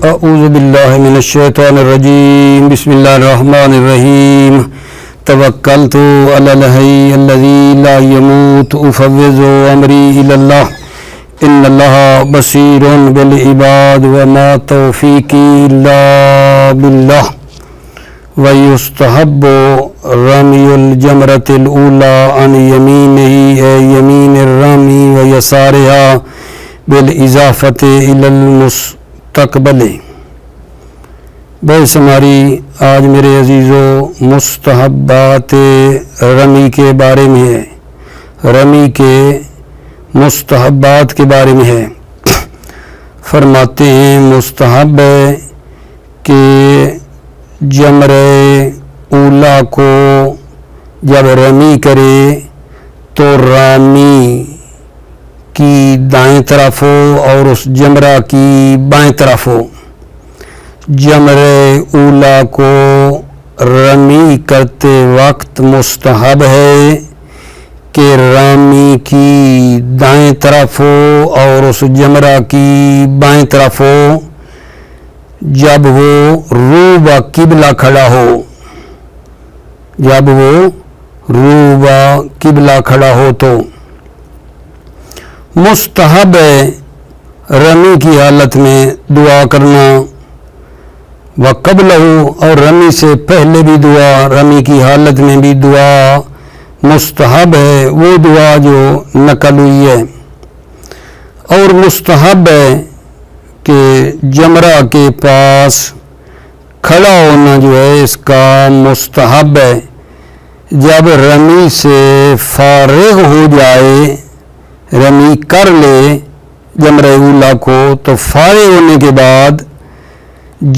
اعوذ باللہ من الشیطان الرجیم بسم اللہ الرحمن الرحیم توکلت علی الحی الذی لا يموت افوض امری الی اللہ ان اللہ بصیر بالعباد وما توفیقی الا باللہ ویستحب رمی الجمرۃ الاولی عن یمینہ یمین الرامی ویسارہا بالاضافۃ الی المستقبل۔ بس ہماری آج میرے عزیزو مستحبات رمی کے بارے میں ہے، رمی کے مستحبات کے بارے میں ہے۔ فرماتے ہیں مستحب ہے کہ جمرہ اولا کو جب رمی کرے تو رامی کی دائیں طرف ہو اور اس جمرہ کی بائیں طرف ہو۔ جمرہ اولا کو رمی کرتے وقت مستحب ہے کہ رامی کی دائیں طرف ہو اور اس جمرہ کی بائیں طرف ہو جب وہ روبہ قبلہ کھڑا ہو، جب وہ روبہ قبلہ کھڑا ہو تو مستحب ہے رمی کی حالت میں دعا کرنا، وقبلہ اور رمی سے پہلے بھی دعا، رمی کی حالت میں بھی دعا مستحب ہے، وہ دعا جو نقل ہوئی ہے۔ اور مستحب ہے کہ جمرہ کے پاس کھڑا ہونا جو ہے اس کا مستحب ہے۔ جب رمی سے فارغ ہو جائے، رمی کر لے جمرہ اولا کو، تو فارغ ہونے کے بعد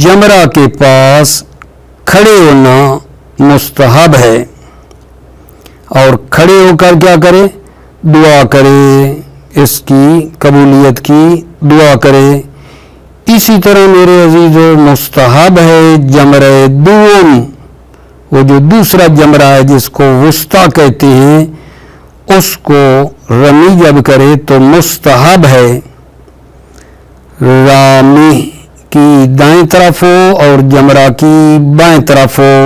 جمرہ کے پاس کھڑے ہونا مستحب ہے، اور کھڑے ہو کر کیا کرے؟ دعا کرے، اس کی قبولیت کی دعا کرے۔ اسی طرح میرے عزیزو مستحب ہے جمرہ دوم، وہ جو دوسرا جمرہ ہے جس کو وسطیٰ کہتے ہیں، اس کو رمی جب کرے تو مستحب ہے رامی کی دائیں طرف ہو اور جمرہ کی بائیں طرف ہو،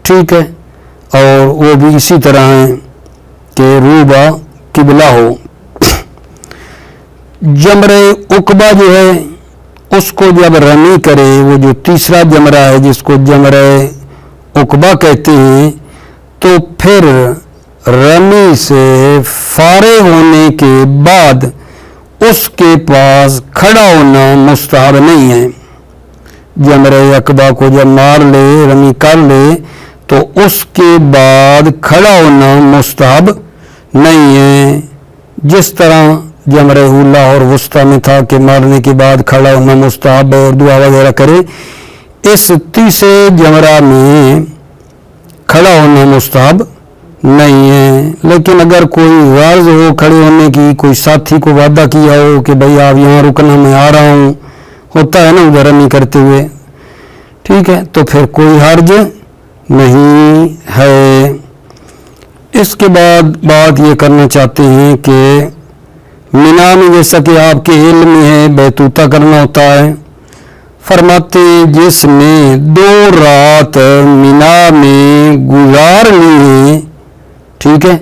ٹھیک ہے، اور وہ بھی اسی طرح ہے کہ روبہ قبلہ ہو۔ جمرہ عقبہ جو ہے اس کو جب رمی کرے، وہ جو تیسرا جمرہ ہے جس کو جمرہ عقبہ کہتے ہیں، تو پھر رمی سے فارغ ہونے کے بعد اس کے پاس کھڑا ہونا مستحب نہیں ہے۔ جمرہ عقبہ کو جب مار لے، رمی کر لے، تو اس کے بعد کھڑا ہونا مستحب نہیں ہے۔ جس طرح جمرہ اولا اور وسطیٰ میں تھا کہ مارنے کے بعد کھڑا ہونا مستحب ہے اور دعا وغیرہ کرے، اس تیسرے جمرہ میں کھڑا ہونا مستحب نہیں ہے۔ لیکن اگر کوئی غرض ہو کھڑے ہونے کی، کوئی ساتھی کو وعدہ کیا ہو کہ بھئی آپ یہاں رکنا، میں آ رہا ہوں، ہوتا ہے نا ادھر رمی کرتے ہوئے، ٹھیک ہے، تو پھر کوئی حرج نہیں ہے۔ اس کے بعد بات یہ کرنا چاہتے ہیں کہ مینا میں جیسا کہ آپ کے علم میں ہے بیتوتہ کرنا ہوتا ہے۔ فرماتے ہیں جس نے 2 رات مینا میں گزار لی ہیں، ٹھیک ہے،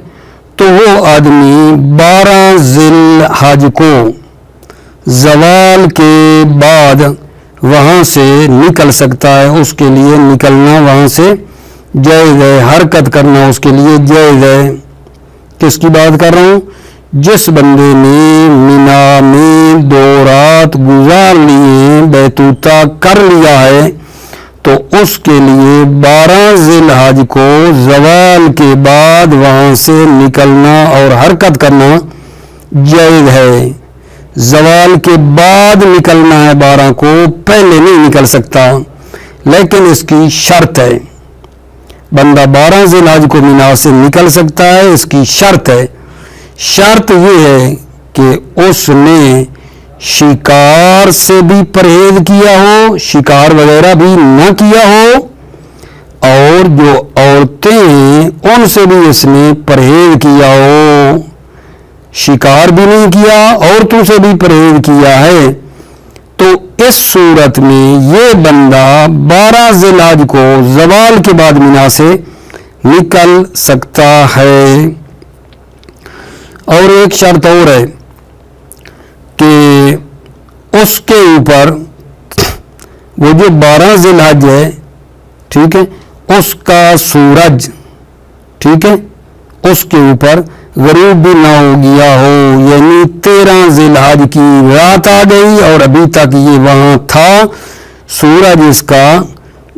تو وہ آدمی 12 ذی الحج کو زوال کے بعد وہاں سے نکل سکتا ہے۔ اس کے لیے نکلنا وہاں سے جائز ہے، حرکت کرنا اس کے لیے جائز ہے۔ کس کی بات کر رہا ہوں؟ جس بندے نے مینا میں 2 رات گزار لیے، بیتوتہ کر لیا ہے، تو اس کے لیے 12 ذی الحج کو زوال کے بعد وہاں سے نکلنا اور حرکت کرنا جائز ہے۔ زوال کے بعد نکلنا ہے 12 کو، پہلے نہیں نکل سکتا، لیکن اس کی شرط ہے۔ بندہ 12 ذی الحج کو مینا سے نکل سکتا ہے، اس کی شرط ہے۔ شرط یہ ہے کہ اس نے شکار سے بھی پرہیز کیا ہو، شکار وغیرہ بھی نہ کیا ہو، اور جو عورتیں ہیں ان سے بھی اس نے پرہیز کیا ہو، شکار بھی نہیں کیا، عورتوں سے بھی پرہیز کیا ہے، تو اس صورت میں یہ بندہ 12 ذی الحج کو زوال کے بعد مینا سے نکل سکتا ہے۔ اور ایک شرط اور ہے کہ اس کے اوپر وہ جو 12 ذی الحج ہے، ٹھیک ہے، اس کا سورج، ٹھیک ہے، اس کے اوپر غروب بھی نہ ہو گیا ہو، یعنی 13 ذی الحج کی رات آ گئی اور ابھی تک یہ وہاں تھا، سورج اس کا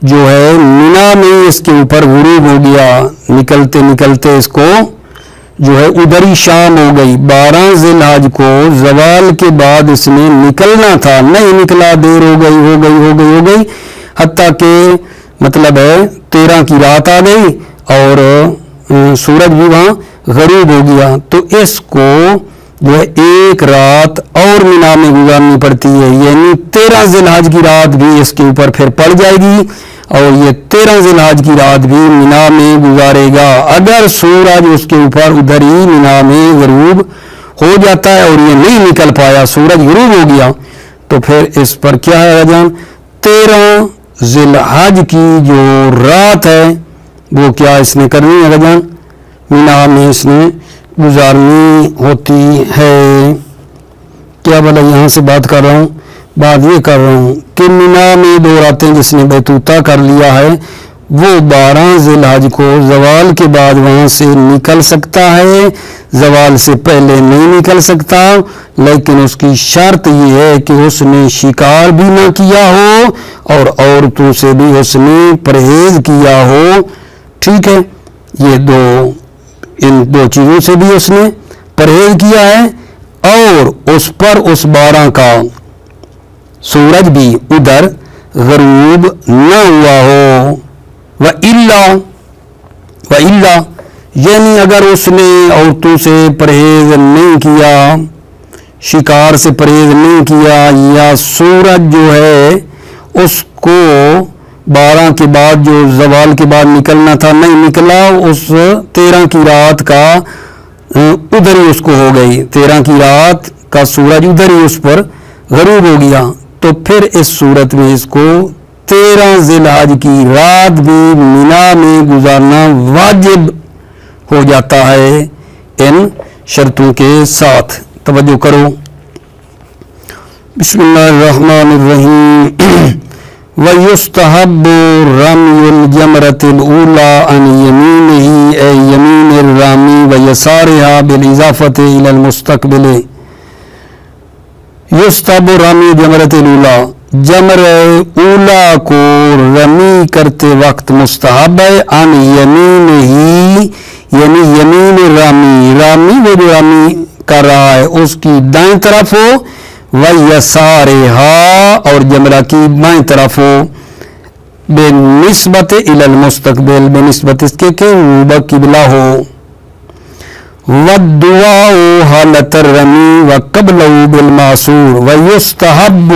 جو ہے مینا میں اس کے اوپر غروب ہو گیا، نکلتے نکلتے اس کو جو ہے ادھر ہی شام ہو گئی۔ 12 ذی الحج کو زوال کے بعد اس نے نکلنا تھا، نہیں نکلا، دیر ہو گئی، حتیٰ کہ مطلب ہے 13 کی رات آ گئی اور سورج بھی وہاں غروب ہو گیا، تو اس کو جو ہے ایک رات اور مینا میں گزارنی پڑتی ہے، یعنی 13 ذی الحج کی رات بھی اس کے اوپر پھر پڑ جائے گی اور یہ 13 ذی الحج کی رات بھی مینا میں گزارے گا۔ اگر سورج اس کے اوپر ادھر ہی مینا میں غروب ہو جاتا ہے اور یہ نہیں نکل پایا، سورج غروب ہو گیا، تو پھر اس پر کیا ہے جان، 13 ذی الحج کی جو رات ہے وہ کیا اس نے کرنی ہے جان، مینا میں اس نے گزارنی ہوتی ہے۔ کیا بلا یہاں سے بات کر رہا ہوں، بات یہ کر رہا ہوں کہ مینا میں 2 راتیں جس نے بیتوتا کر لیا ہے وہ 12 ذی الحج کو زوال کے بعد وہاں سے نکل سکتا ہے، زوال سے پہلے نہیں نکل سکتا، لیکن اس کی شرط یہ ہے کہ اس نے شکار بھی نہ کیا ہو اور عورتوں سے بھی اس نے پرہیز کیا ہو، ٹھیک ہے، ان دو چیزوں سے بھی اس نے پرہیز کیا ہے اور اس پر اس 12 کا سورج بھی ادھر غروب نہ ہوا ہو۔ وَإِلَّا یعنی اگر اس نے عورتوں سے پرہیز نہیں کیا، شکار سے پرہیز نہیں کیا، یا سورج جو ہے اس کو 12 کے بعد جو زوال کے بعد نکلنا تھا نہیں نکلا، اس 13 کی رات کا ادھر ہی اس کو ہو گئی، 13 کی رات کا سورج ادھر ہی اس پر غروب ہو گیا، تو پھر اس صورت میں اس کو 13 ذی الحج کی رات بھی مینا میں گزارنا واجب ہو جاتا ہے ان شرطوں کے ساتھ۔ توجہ کرو، بسم اللہ الرحمن الرحیم۔ وَيُسْتَحَبُّ رَمْيُ الْجَمْرَةِ الْأُولَىٰ عَنْ يَمِينِهِ أي يمين الرامي ويسارها بالإضافة إلى المستقبل۔ یستحب رمی جمرۃ الاولیٰ، جمر اولا کو رمی کرتے وقت مستحب ہے، عن یمین ہی یعنی یمین رامی وہ جو رمی کر رہا ہے اس کی دائیں طرف ہو، وَيَسَارِهَا اور جمرہ کی بائیں طرف ہو، بنسبت الی المستقبل بنسبت اس کے کہ وہ قبلہ ہو۔ وَالدُّعَاءُ حالت الرمی وَقَبْلَهُ بِالْمَعْصُورِ وَيُسْتَحَبُّ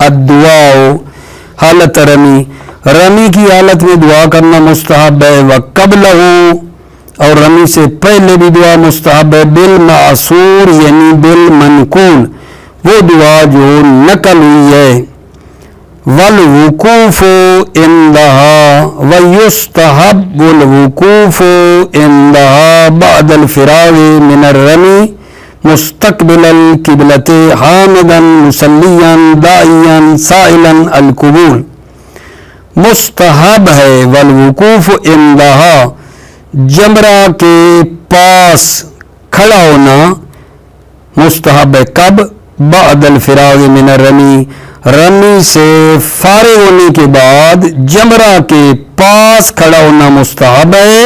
الدُّعَاءُ حالت رمی کی حالت میں دعا کرنا مستحب ہے، وَقَبْلَهُ اور رمی سے پہلے بھی دعا مستحب ہے، بالمعصور یعنی بالمنقول وہ دعا جو نقل ہوئی ہے، والوقوف عندها ويستحب الوقوف عندها بعد الفراغ من الرمي مستقبل القبلة حامدا مصليا داعيا سائلا القبول۔ مستحب ہے والوقوف عندها جمرہ کے پاس کھڑا ہونا مستحب ہے، کب؟ بعد الفراغ من الرمی رمی سے فارغ ہونے کے بعد جمرہ کے پاس کھڑا ہونا مستحب ہے،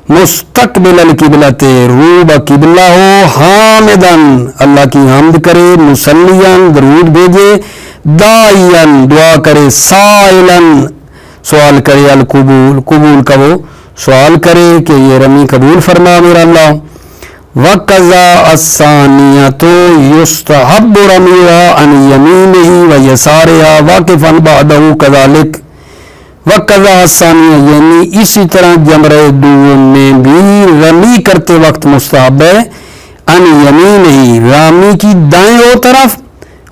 مستقبل القبلۃ روب قبلہ ہو، حامدن اللہ کی حمد کرے، مصلیاً درود بھیجے، داعیاً دعا کرے، سائلاً سوال کرے، القبول قبول کا وہ سوال کرے کہ یہ رمی قبول فرما میرا اللہ۔ وَقَضَا الثَّانِيَةُ يُسْتَحَبُّ رَمْيُهَا عَنْ يَمِينِهِ وَيَسَارِهَا وَاقِفًا بَعْدَهُ كَذَلِكَ۔ وَقَضَا الثَّانِيَةُ یعنی اسی طرح جمرہ دوم میں بھی رمی کرتے وقت مستحب ہے، عن یمینہ رامی کی دائیں طرف،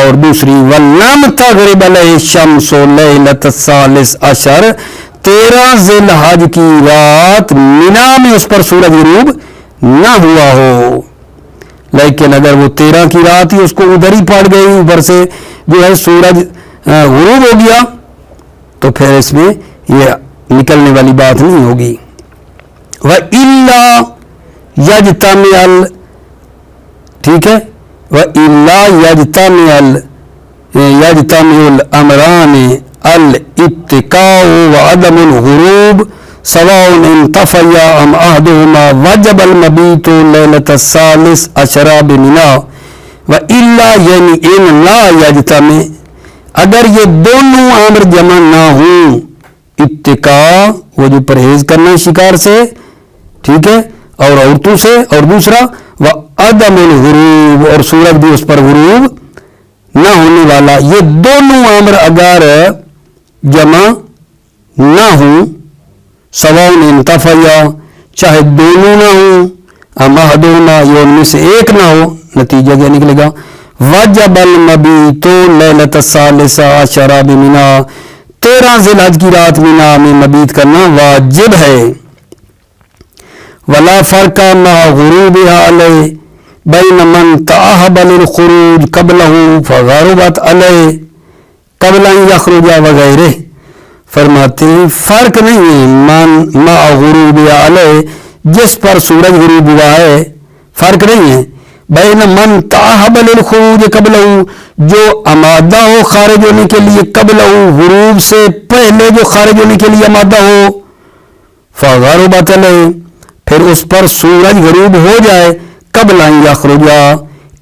اور دوسری وَلَمْ تَغْرِبَ عَلَيْهِ الشَّمْسُ لَيْلَةَ الثَّالِثِ عَشَرَ 13 ذی الحج کی رات مینا میں اس پر سورج غروب نہ ہوا ہو. لیکن اگر وہ 13 کی رات ہی اس کو ادھر ہی پڑ گئی، اوپر سے جو ہے سورج غروب ہو گیا، تو پھر اس میں یہ نکلنے والی بات نہیں ہوگی. وَإِلَّا يَجْتَمِعَ ٹھیک ہے، وَإِلَّا يَجْتَمِعُ الْأَمْرَانِ الاتقاء وعدم الغروب سواء انتفيا أم أحدهما وجب المبيت ليلة الثالث عشر بمنى وإلا یعنی ان لا يجتمع اگر یہ دونوں امر جمع نہ ہوں، اتقاء وہ جو پرہیز کرنا شکار سے ٹھیک ہے اور عورتوں سے، اور دوسرا وعدم الغروب اور سورج بھی اس پر غروب نہ ہونے والا، یہ دونوں امر اگر جمع نہ ہوں، سواء انتفیا چاہے دونوں نہ ہوں، ام احدہما یہ ان میں سے ایک نہ ہو، نتیجہ کیا نکلے گا؟ وجب المبیت لیلۃ الثالث عشر بمنی 13 ذی الحج کی رات مینا میں مبیت کرنا واجب ہے. ولا فرق مع غروبها علیہ بین من تعہب للخروج قبلہ فغربت علیہ قبل ان یخرج وغیرہ. فرماتے ہیں فرق نہیں ہے مع غروب علیہ جس پر سورج غروب ہوا ہے، فرق نہیں ہے. بین من تعہب للخروج قبلہ جو آمادہ ہو خارج ہونے کے لیے، قبلہ غروب سے پہلے جو خارج ہونے کے لیے آمادہ ہو، فغربت علیہ پھر اس پر سورج غروب ہو جائے، قبل ان یخرج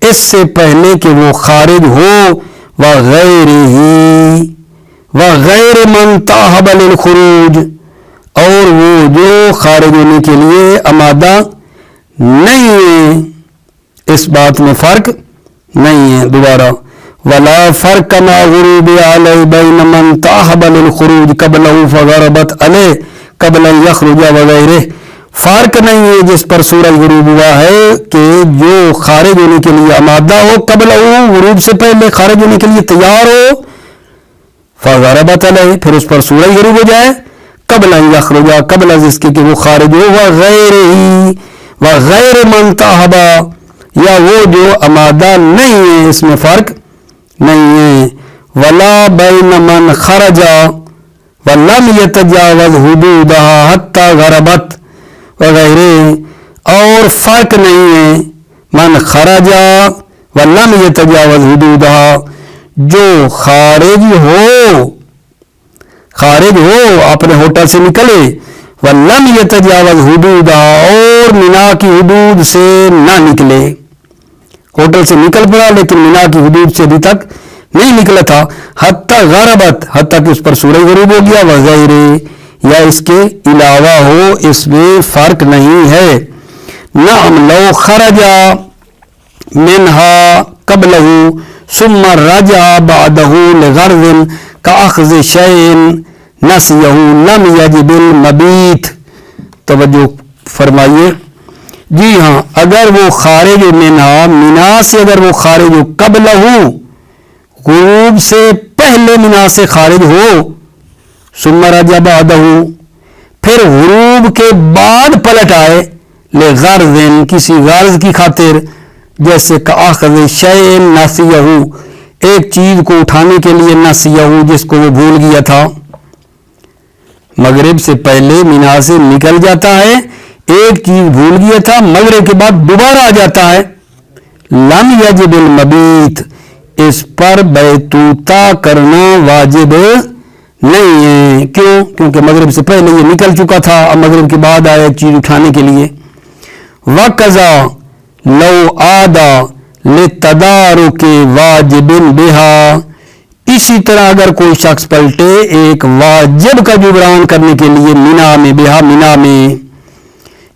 اس سے پہلے کہ وہ خارج ہو، وغیر من تعہب للخروج اور وہ جو خارج ہونے کے لیے آمادہ نہیں ہے، اس بات میں فرق نہیں ہے. دوبارہ ولا فرق مع غروب علیہ بین من تعہب للخروج قبلہ فغربت علیہ قبل ان یخرج وغیرہ. فرق نہیں ہے جس پر سورج غروب ہوا ہے کہ جو خارج ہونے کے لیے آمادہ ہو، قبلہ غروب سے پہلے خارج ہونے کے لیے تیار ہو، فغربت علیہ پھر اس پر سورج غروب ہو جائے، قبل ان یخرج قبل از اس کے کہ وہ خارج ہو، وغیر من تعہب یا وہ جو آمادہ نہیں ہے، اس میں فرق نہیں ہے. ولا بین من خرج ولم یتجاوز حدودها حتی غربت وغیرہ اور فرق نہیں ہے من خرج ولم یتجاوز حدودها جو خارج ہو اپنے ہوٹل سے نکلے، ولم یتجاوز حدودها اور مینا کی حدود سے نہ نکلے، ہوٹل سے نکل پڑا لیکن مینا کی حدود سے ابھی تک نہیں نکلا تھا، حتی غربت حتی کہ اس پر سورج غروب ہو گیا، وغیرہ یا اس کے علاوہ ہو، اس میں فرق نہیں ہے. نعم لو خرج منها قبله ثم رجع بعده لغرض كأخذ شيء نسيه لم يجب المبيت. توجہ فرمائیے. جی ہاں، اگر وہ خارج مینا سے اگر وہ خارج ہو، قبلہ غروب سے پہلے مینا سے خارج ہو، ثم رجع بعده پھر غروب کے بعد پلٹ آئے، لغرض کسی غرض کی خاطر، جیسے کاخذ شیء نسیہ ایک چیز کو اٹھانے کے لیے، نسیہ جس کو وہ بھول گیا تھا. مغرب سے پہلے مینا سے نکل جاتا ہے، ایک چیز بھول گیا تھا، مغرب کے بعد دوبارہ آ جاتا ہے، لم یجب المبیت اس پر بیتوتا کرنا واجب نہیں ہے. کیوں؟ کیونکہ مغرب سے پہلے یہ نکل چکا تھا، اب مغرب کے بعد آیا چیز اٹھانے کے لیے. وَقَضَى لَوْ عَادَ لِتَدَارُكِ وَاجِبٍ بِهَا اسی طرح اگر کوئی شخص پلٹے ایک واجب کا جبران کرنے کے لیے، مینا میں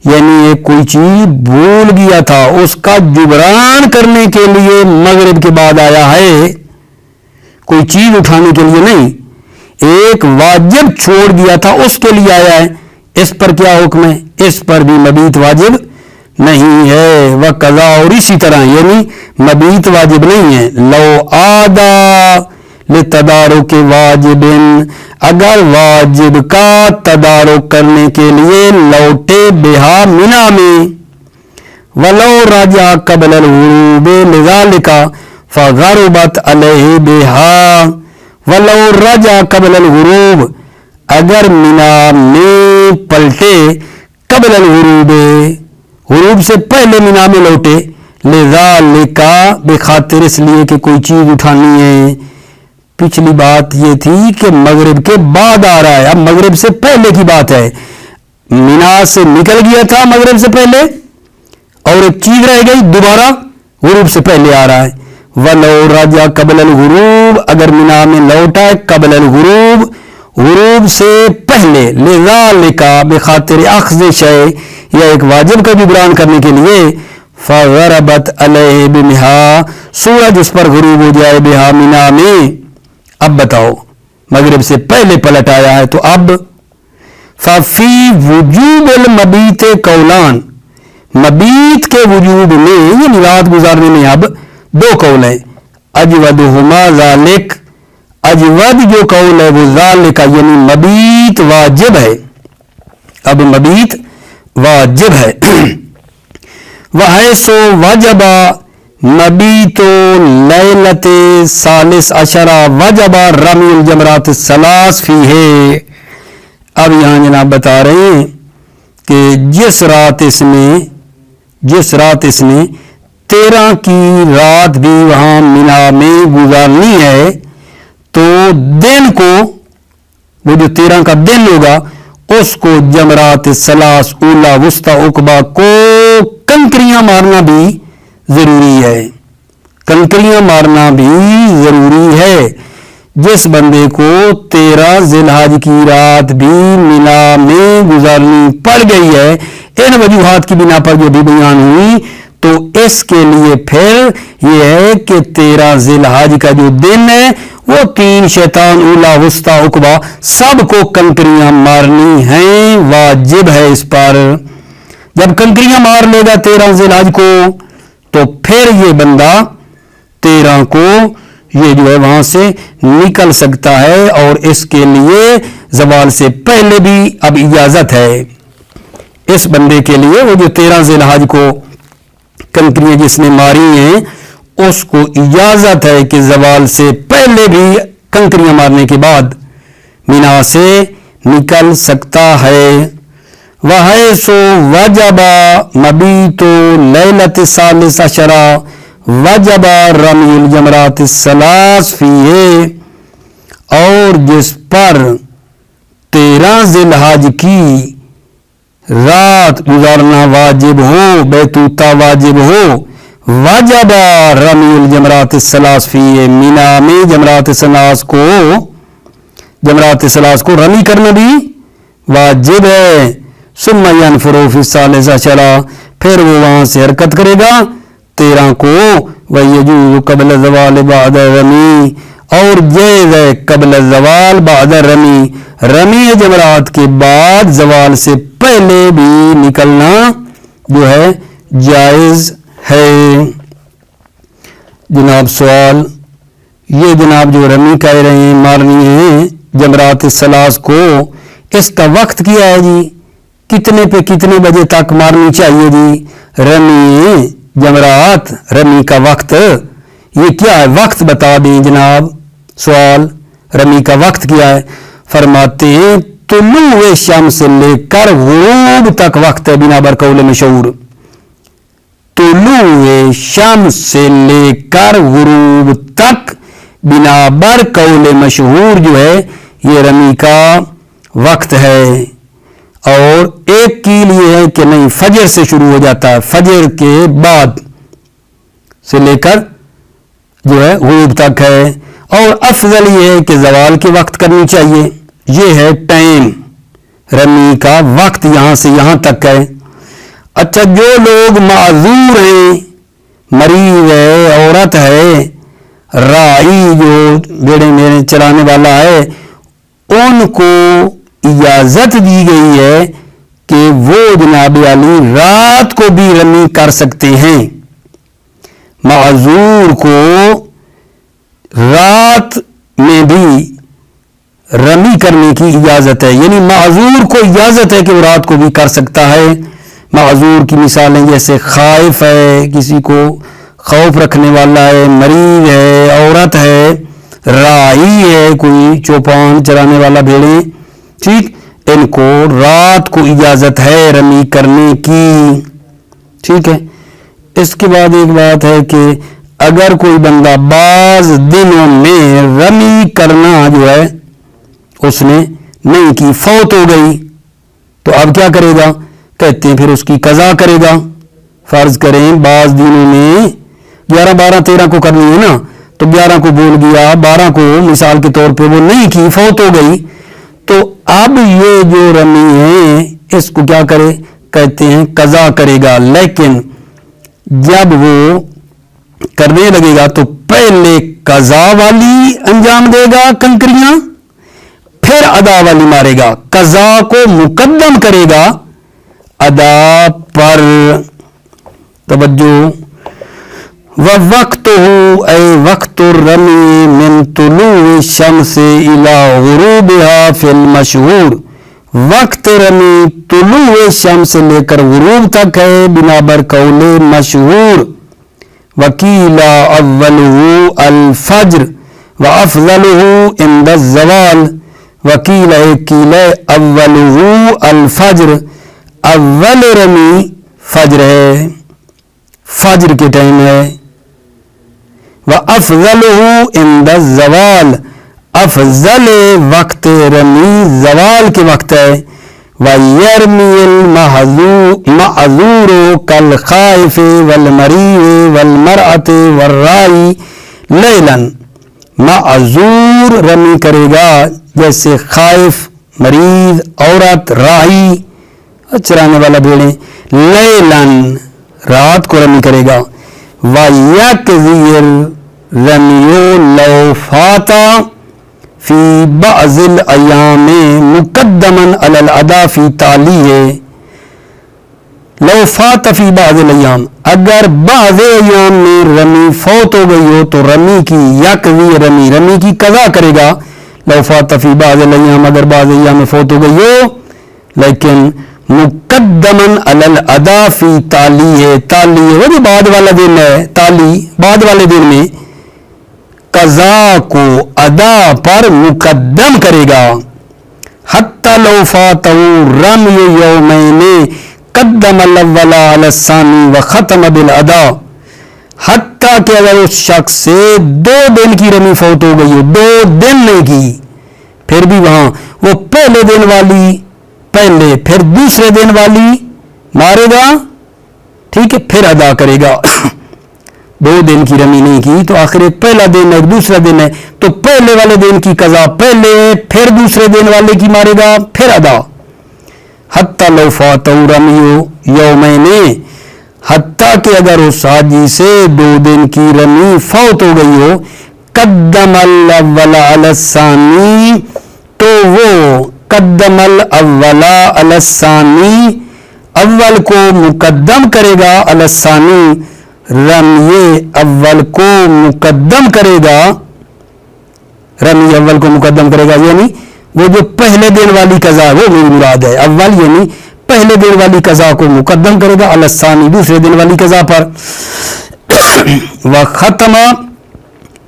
یعنی ایک کوئی چیز بھول گیا تھا، اس کا جبران کرنے کے لیے مغرب کے بعد آیا ہے، کوئی چیز اٹھانے کے لیے نہیں، ایک واجب چھوڑ دیا تھا اس کے لیے آیا ہے. اس پر کیا حکم ہے؟ اس پر بھی مبیت واجب نہیں ہے، وہ قضا اور اسی طرح یعنی مبیت واجب نہیں ہے. لو آدا لتدارک واجب، اگر واجب کا تدارک کرنے کے لیے لوٹے بہا منا میں، ولو رجع قبل الغروب لذالک فغربت علیہ بہا، ولو رجع قبل الغروب، اگر منا میں پلٹے قبل الغروب، غروب سے پہلے منا میں لوٹے، لذالک بخاطر اس لیے کہ کوئی چیز اٹھانی ہے. پچھلی بات یہ تھی کہ مغرب کے بعد آ رہا ہے، اب مغرب سے پہلے کی بات ہے. منا سے نکل گیا تھا مغرب سے پہلے اور ایک چیز رہ گئی، دوبارہ غروب سے پہلے آ رہا ہے. وَلَوْ رَجَعَ قَبْلَ الْغُرُوبِ، اگر منا میں لوٹا ہے قبل الغروب، غروب سے پہلے، لذالک بخاطر اخذ شیء، یا ایک واجب کا جبران کرنے کے لیے، فغربت علیہ بمہا، سورج اس پر غروب ہو جائے بہا منا میں. اب بتاؤ مغرب سے پہلے پلٹ آیا ہے تو اب ففی وجوب المبیت قولان، مبیت کے وجوب میں یعنی رات گزارنے میں اب دو قول ہیں. اجودہما ذالک، اجود جو قول ہے وہ ذالک یعنی مبیت واجب ہے، اب مبیت واجب ہے. وحیث وجب مبیت لیلت ثالث عشرہ وجب رمی الجمرات الثلاث فیہ. اب یہاں جناب بتا رہے ہیں کہ جس رات اس نے 13 کی رات بھی وہاں منا میں گزارنی ہے تو دن کو، وہ جو 13 کا دن ہوگا اس کو جمرات ثلاث اولا وسطی عقبہ کو کنکریاں مارنا بھی ضروری ہے. کنکریاں مارنا بھی ضروری ہے. جس بندے کو 13 ذی الحج کی رات بھی منا میں گزارنی پڑ گئی ہے ان وجوہات کی بنا پر جو بھی بیان ہوئی، تو اس کے لیے پھر یہ ہے کہ 13 ذی الحج کا جو دن ہے وہ 3 شیطان اولا وسطی عقبہ سب کو کنکریاں مارنی ہیں، واجب ہے اس پر. جب کنکریاں مار لے گا 13 ذی الحج کو تو پھر یہ بندہ 13 کو یہ جو ہے وہاں سے نکل سکتا ہے، اور اس کے لیے زوال سے پہلے بھی اب اجازت ہے اس بندے کے لیے. وہ جو 13 ذی الحج کو کنکریاں جس نے ماری ہیں اس کو اجازت ہے کہ زوال سے پہلے بھی کنکریاں مارنے کے بعد مینا سے نکل سکتا ہے. وحیث وجب مبیت لیلۃ الثالث عشرہ وجب رمی الجمرات الثلاث فیہ، اور جس پر 13 ذی الحج کی رات گزارنا واجب ہو، بیتوتا واجب ہو، وجب رمی الجمرات الثلاث فیہ، مینا میں جمرات ثلاث کو رمی کرنا بھی واجب ہے. ثم ينفر فی الثالث عشرہ، پھر وہ وہاں سے حرکت کرے گا 13 کو. وَيَجُوزُ قبل الزوال بعد رمی، اور جائز ہے قبل الزوال بعد رمی، رمی جمرات کے بعد زوال سے پہلے بھی نکلنا جو ہے جائز ہے. جناب سوال یہ جناب جو رمی کہہ رہے ہیں مارنی ہے جمرات الثلاث کو، اس کا وقت کیا ہے جی؟ کتنے پہ کتنے بجے تک مارنی چاہیے جی رمی جمرات؟ رمی کا وقت یہ کیا ہے؟ وقت بتا دیں جناب. سوال رمی کا وقت کیا ہے؟ فرماتے ہیں طلوع شمس سے لے کر غروب تک وقت ہے بنا بر قول مشہور. طلوع شمس سے لے کر غروب تک بنا بر قول مشہور جو ہے یہ رمی کا وقت ہے. اور ایک کیل یہ ہے کہ نہیں فجر سے شروع ہو جاتا ہے، فجر کے بعد سے لے کر جو ہے غروب تک ہے. اور افضل یہ ہے کہ زوال کے وقت کرنی چاہیے. یہ ہے ٹائم رمی کا وقت یہاں سے یہاں تک ہے. اچھا جو لوگ معذور ہیں، مریض ہے، عورت ہے، راعی جو بیڑے میرے چلانے والا ہے، ان کو اجازت دی گئی ہے کہ وہ جناب علی رات کو بھی رمی کر سکتے ہیں. معذور کو رات میں بھی رمی کرنے کی اجازت ہے، یعنی معذور کو اجازت ہے کہ وہ رات کو بھی کر سکتا ہے. معذور کی مثالیں جیسے خائف ہے، کسی کو خوف رکھنے والا ہے، مریض ہے، عورت ہے، راعی ہے، کوئی چوپان چرانے والا بھیڑیں، ٹھیک، ان کو رات کو اجازت ہے رمی کرنے کی. ٹھیک ہے. اس کے بعد ایک بات ہے کہ اگر کوئی بندہ بعض دنوں میں رمی کرنا جو ہے اس نے نہیں کی، فوت ہو گئی، تو اب کیا کرے گا؟ کہتے ہیں پھر اس کی قضا کرے گا. فرض کریں بعض دنوں میں 11 12 13 کو کرنی ہے نا، تو 11 کو بھول گیا، 12 کو مثال کے طور پہ وہ نہیں کی، فوت ہو گئی، تو اب یہ جو رمی ہے اس کو کیا کرے؟ کہتے ہیں قضا کرے گا. لیکن جب وہ کرنے لگے گا تو پہلے قضا والی انجام دے گا کنکریاں، پھر ادا والی مارے گا. قضا کو مقدم کرے گا ادا پر. توجہ. وَوَقْتُهُ اے وقت الرمی من طلوع الشمس الى غروبها فی المشہور. وقت رمی طلوع الشمس سے لے کر غروب تک ہے بنابر قول مشہور. وقیل اولہ الفجر وافضلہ عند الزوال. وقیل قیل اولہ الفجر، اول رمی فجر ہے، فجر کے ٹائم ہے. وافضلہ عند الزوال، افضل وقت رمی زوال کے وقت ہے. وَيَرْمِي الْمَعْذُورُ كَالْخَائِفِ وَالْمَرِيضِ وَالْمَرْأَةِ وَالرَّاعِي لَيْلًا. معذور رمی کرے گا جیسے خائف، مریض، عورت، راعی، چرانے والا بھیڑیں. لیلن رات کو رمی کرے گا. وَيَقْضِي الرَّمِيُّ لَوْ فَاتَ فی بعض الایام مقدما علی الاداء فی تالیہ. لو فات فی بعض الایام، اگر بعض ایام میں رمی فوت ہو گئی ہو تو رمی کی یقضی رمی کی قضا کرے گا. لو فات فی بعض الایام، اگر بعض ایام میں فوت ہو گئی ہو لیکن مقدما علی الاداء فی تالیہ. تالیہ وہ جو بعد والا دن ہے، تالی بعد والے دن میں قضا کو ادا پر مقدم کرے گا. حتی لو فاتہ رمی یومین قدم الاول علی الثانی وختم بالادا. حتیٰ کہ اگر اس شخص سے 2 دن کی رمی فوت ہو گئی ہو، 2 دن نہیں کی، پھر بھی وہاں وہ پہلے دن والی پہلے، پھر دوسرے دن والی مارے گا، ٹھیک ہے، پھر ادا کرے گا. 2 دن کی رمی نہیں کی تو آخر ایک پہلا دن ہے، دوسرا دن ہے، تو پہلے والے دن کی قضا پہلے، پھر دوسرے دن والے کی مارے گا، پھر ادا. حتی لو فاتہ رمی یومین، حتیٰ کہ اگر اس حاجی سے 2 دن کی رمی فوت ہو گئی ہو، قدم الاول علی الثانی، تو وہ قدم الاول علی الثانی، اول کو مقدم کرے گا، علی الثانی رمی اول کو مقدم کرے گا، رمی اول کو مقدم کرے گا، یعنی وہ جو پہلے دن والی قضا ہے وہ میری مراد ہے. اول یعنی پہلے دن والی قضا کو مقدم کرے گا علی الثانی، دوسرے دن والی قضا پر. وختم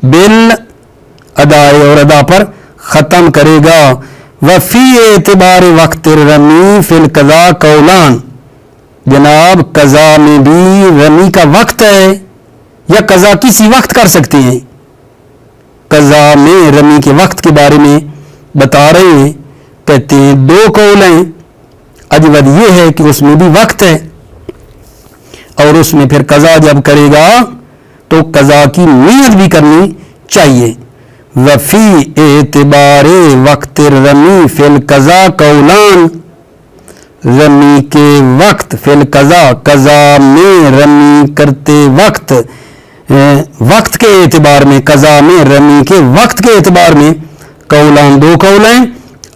بالادا، اور ادا پر ختم کرے گا. وفی اعتبار وقت رمی فی القضاء قولان. جناب قضا میں بھی رمی کا وقت ہے یا قضا کسی وقت کر سکتے ہیں. قضا میں رمی کے وقت کے بارے میں بتا رہے ہیں، کہتے ہیں 2 قول ہیں. اجود یہ ہے کہ اس میں بھی وقت ہے، اور اس میں پھر قضا جب کرے گا تو قضا کی نیت بھی کرنی چاہیے. وفی اعتبار وقت رمی فی القضاء قولان. رمی کے وقت فی القضاء، قضا میں رمی کرتے وقت، وقت کے اعتبار میں، قضا میں رمی کے وقت کے اعتبار میں قولان 2 قول ہیں.